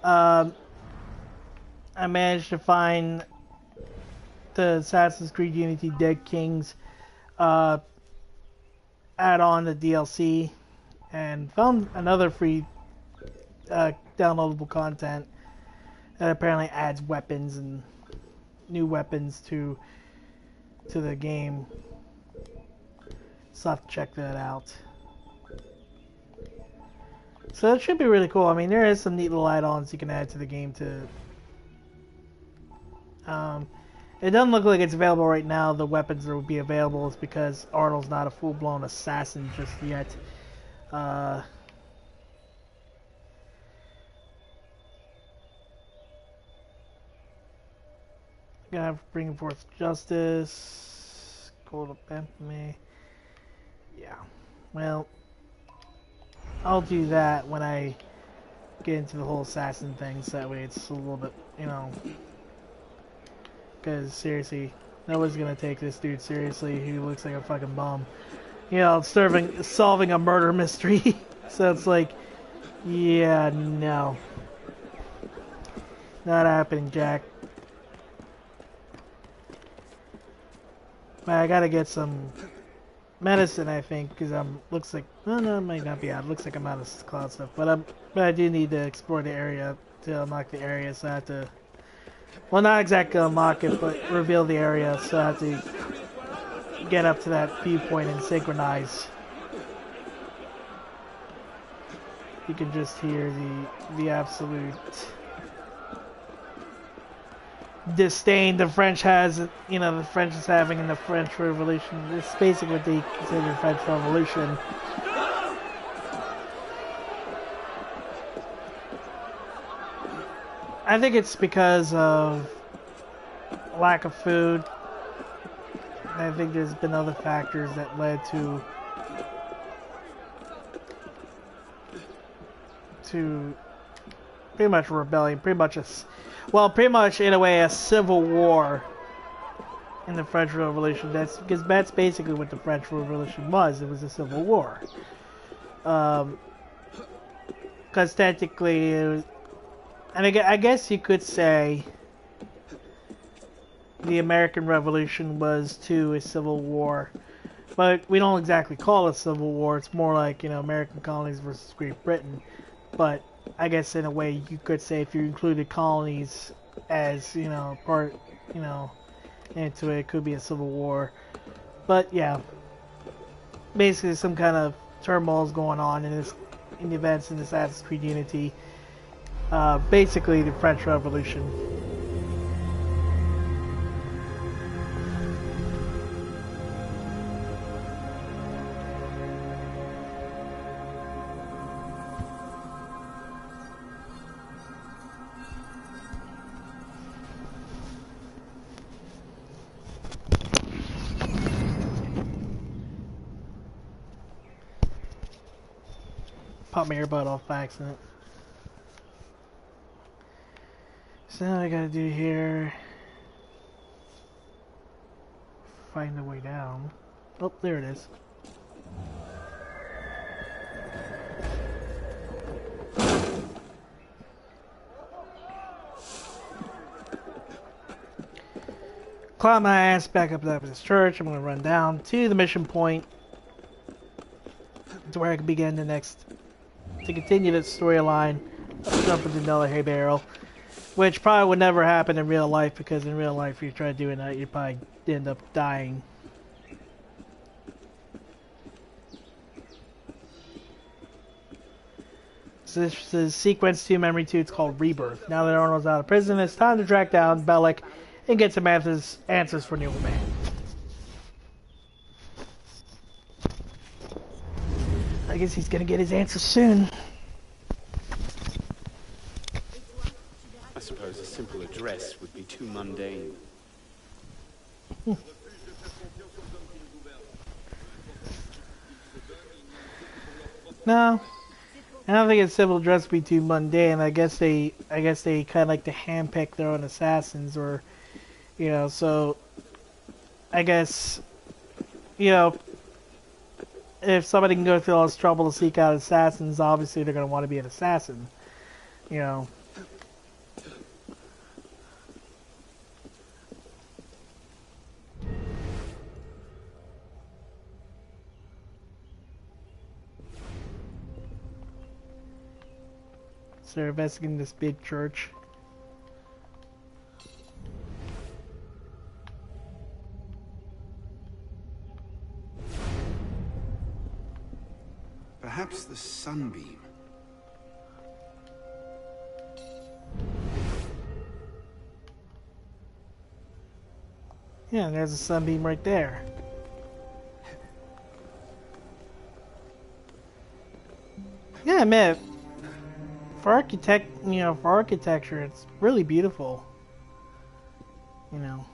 Um, I managed to find the Assassin's Creed Unity Dead Kings uh, add-on to DLC, and found another free downloadable content that apparently adds weapons and new weapons to the game. So I'll have to check that out. So it should be really cool. I mean, there is some neat little add-ons you can add to the game to. It doesn't look like it's available right now. The weapons that will be available is because Arnold's not a full-blown assassin just yet. Gonna bring forth justice. Gold up me. Yeah. Well, I'll do that when I get into the whole assassin thing, so that way it's a little bit, you know. Because seriously, nobody's gonna take this dude seriously. He looks like a fucking bum. You know, solving a murder mystery. So it's like, yeah, no. Not happening, Jack. I gotta get some medicine, I think, because looks like, oh no, it might not be out. It looks like I'm out of cloud stuff, but I do need to explore the area to unlock the area, so I have to, well, not exactly unlock it, but reveal the area, so I have to get up to that viewpoint and synchronize. You can just hear the absolute disdain the French has, you know, the French is having in the French Revolution. It's basically what they consider the French Revolution. I think it's because of lack of food. I think there's been other factors that led to pretty much a rebellion, pretty much in a way a civil war in the French Revolution. That's because that's basically what the French Revolution was. It was a civil war. Because technically, it was, and I guess you could say the American Revolution was too a civil war, but we don't exactly call it a civil war. It's more like, you know, American colonies versus Great Britain. But I guess in a way you could say if you included colonies as, you know, part, you know, into it, it could be a civil war. But yeah, basically some kind of turmoil is going on in the events in Assassin's Creed Unity. Basically the French Revolution. Pop my earbud off by accident. So now I gotta do here. Find the way down. Oh, there it is. Climb my ass back up to this church. I'm gonna run down to the mission point to where I can begin to continue the storyline of jumping to another hay barrel, which probably would never happen in real life, because in real life if you try doing that you'd probably end up dying. So this is sequence 2, memory 2. It's called Rebirth. Now that Arnold's out of prison, it's time to track down Bellic and get some answers for the old man. I guess he's gonna get his answers soon. I suppose a simple address would be too mundane. No, I don't think a civil address would be too mundane. I guess they kind of like to handpick their own assassins, or, you know. So I guess, you know, if somebody can go through all this trouble to seek out assassins, obviously they're going to want to be an assassin. you know. So they're investigating this big church. Perhaps the sunbeam. Yeah, there's a sunbeam right there. Yeah, man. For architecture, it's really beautiful. You know.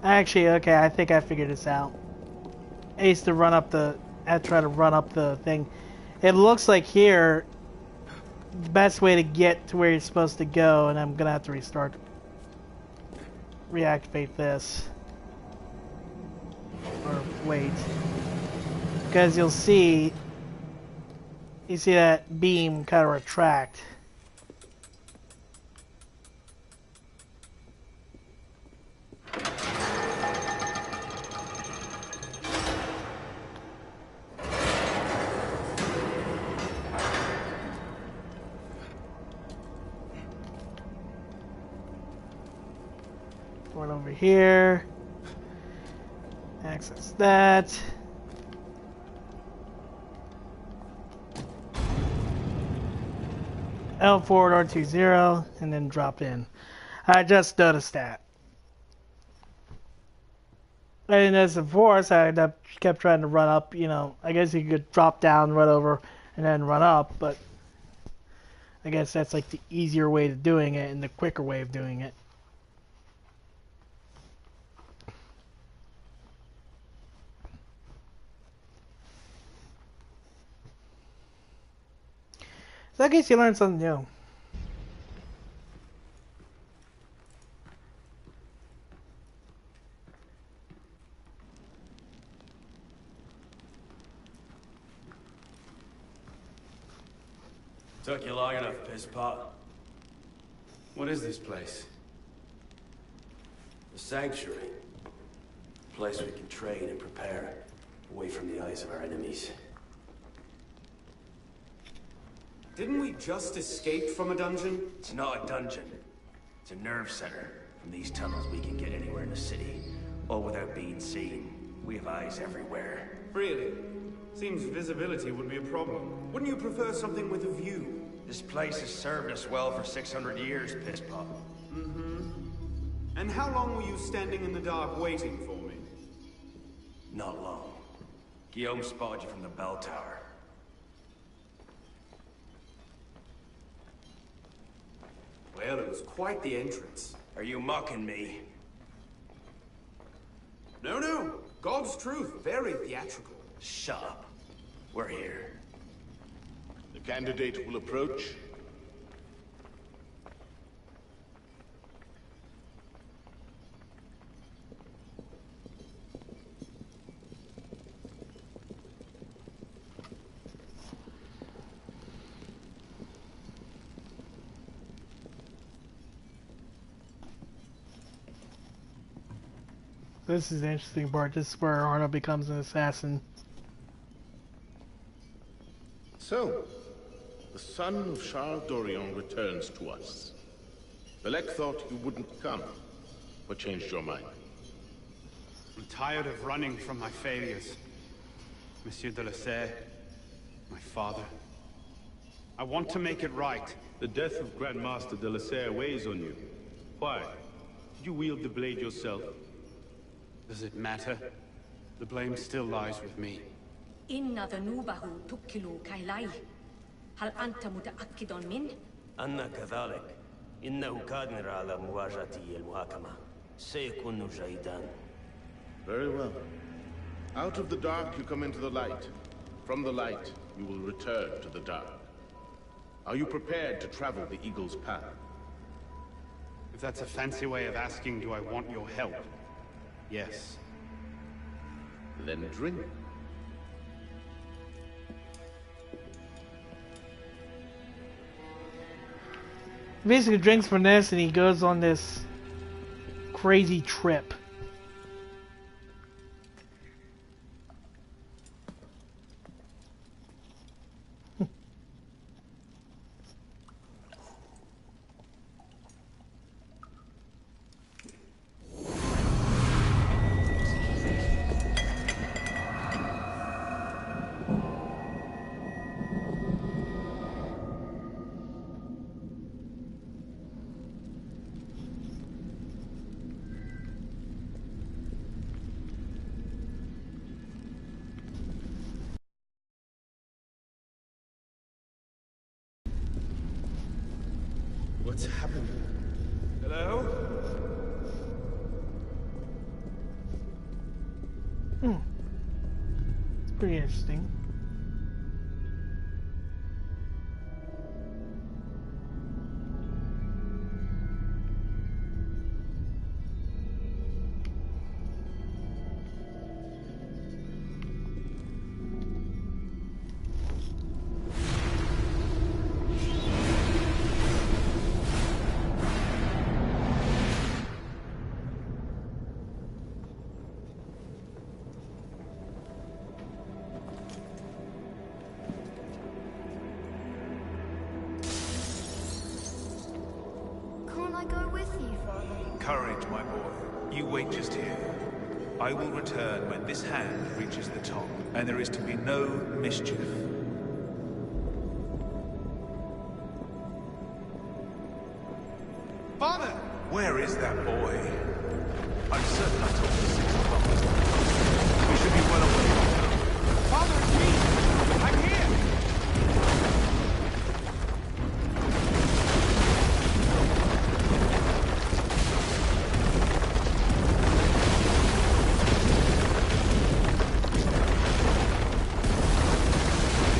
Actually, okay, I think I figured this out. I used to run up the... I try to run up the thing. It looks like here, the best way to get to where you're supposed to go, and I'm gonna have to reactivate this. Or wait. Because you see that beam kind of retract. Going over here. Access that. L forward R20 and then drop in. I just noticed that. And as a force, I kept trying to run up, you know, I guess you could drop down, run over, and then run up, but I guess that's like the easier way of doing it and the quicker way of doing it. So I guess you learned something new. Took you long enough, pisspot. What is this place? The Sanctuary. A place we can train and prepare, away from the eyes of our enemies. Didn't we just escape from a dungeon? It's not a dungeon. It's a nerve center. From these tunnels we can get anywhere in the city, all without being seen. We have eyes everywhere. Really? Seems visibility would be a problem. Wouldn't you prefer something with a view? This place has served us well for 600 years, pisspot. Mm-hmm. And how long were you standing in the dark waiting for me? Not long. Guillaume spotted you from the bell tower. Well, it was quite the entrance. Are you mocking me? No, no. God's truth. Very theatrical. Shut up. We're here. The candidate will approach. This is the interesting part. This is where Arno becomes an assassin. So, the son of Charles Dorion returns to us. Belek thought you wouldn't come. What changed your mind? I'm tired of running from my failures. Monsieur de la Serre, my father. I want to make it right. The death of Grandmaster de la Serre weighs on you. Why? Did you wield the blade yourself? Does it matter? The blame still lies with me. إن ذنوبه تكل كيليه. هل أنت متأكد منه؟ أنا كذلك. إنه قادر على مواجهة المحاكمة. سيكون جيدا. Very well. Out of the dark you come into the light. From the light you will return to the dark. Are you prepared to travel the Eagle's path? If that's a fancy way of asking, do I want your help? Yes. Then drink. Basically drinks from this and he goes on this crazy trip. What's happened? Hello? It's pretty interesting. Can't I go with you, Father? Courage, my boy. You wait just here. I will return when this hand reaches the top, and there is to be no mischief. Father! Where is that boy? I'm certain I told him 6 o'clock. We should be well away by now. Father, it's me! I'm here!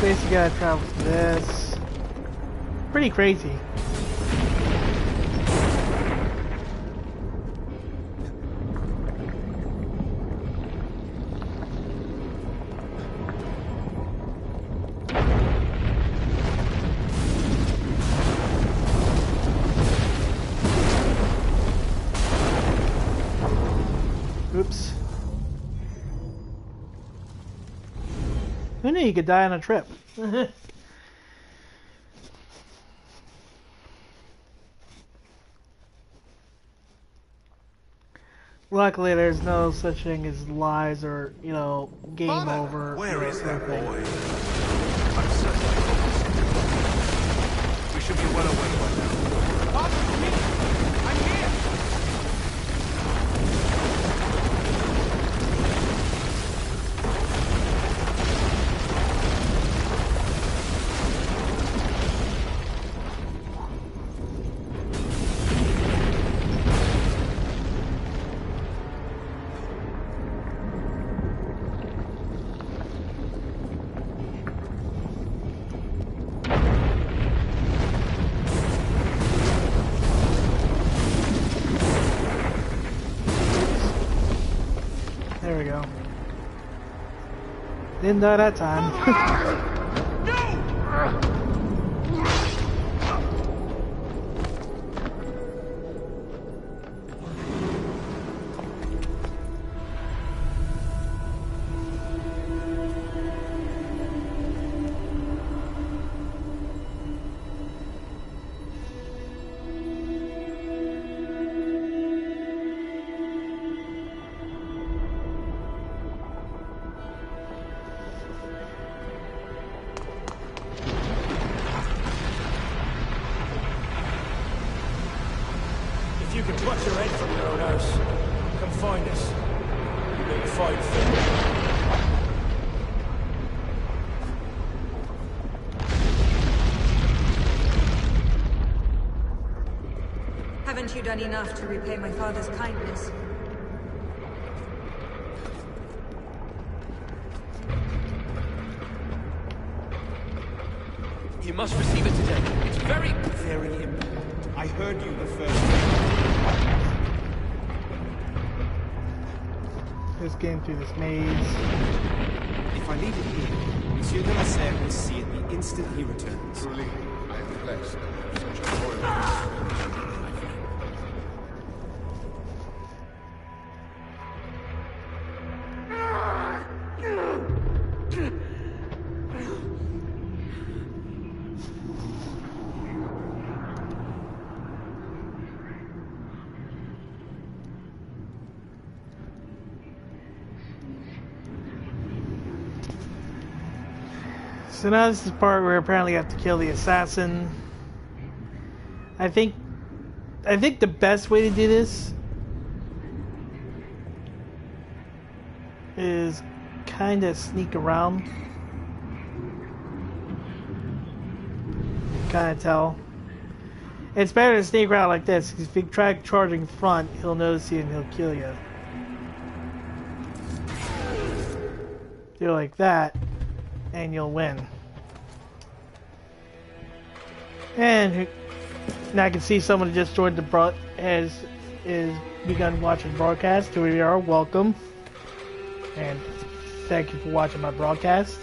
Basically gotta travel through this. Pretty crazy. Oops. Who knew you could die on a trip? Luckily, there's no such thing as lies or, you know, game Father, over. Where is that everything. boy? I'm certain I told him 6 o'clock. We should be well away by now. Father, it's me! I'm here! There we go. Didn't die that time. Haven't you done enough to repay my father's kindness? You must receive it today. It's very important. I heard you the first time. Just getting through this maze. If I leave it here, Monsieur de la Serre will see it the instant he returns. Truly, I am blessed. Such a royal my friend. So now this is the part where apparently you have to kill the assassin. I think the best way to do this is kind of sneak around. Kind of tell. It's better to sneak around like this, because if you try charging front, he'll notice you and he'll kill you. Do it like that, and you'll win. And now I can see someone just joined the has begun watching broadcast. Here we are, welcome, and thank you for watching my broadcast.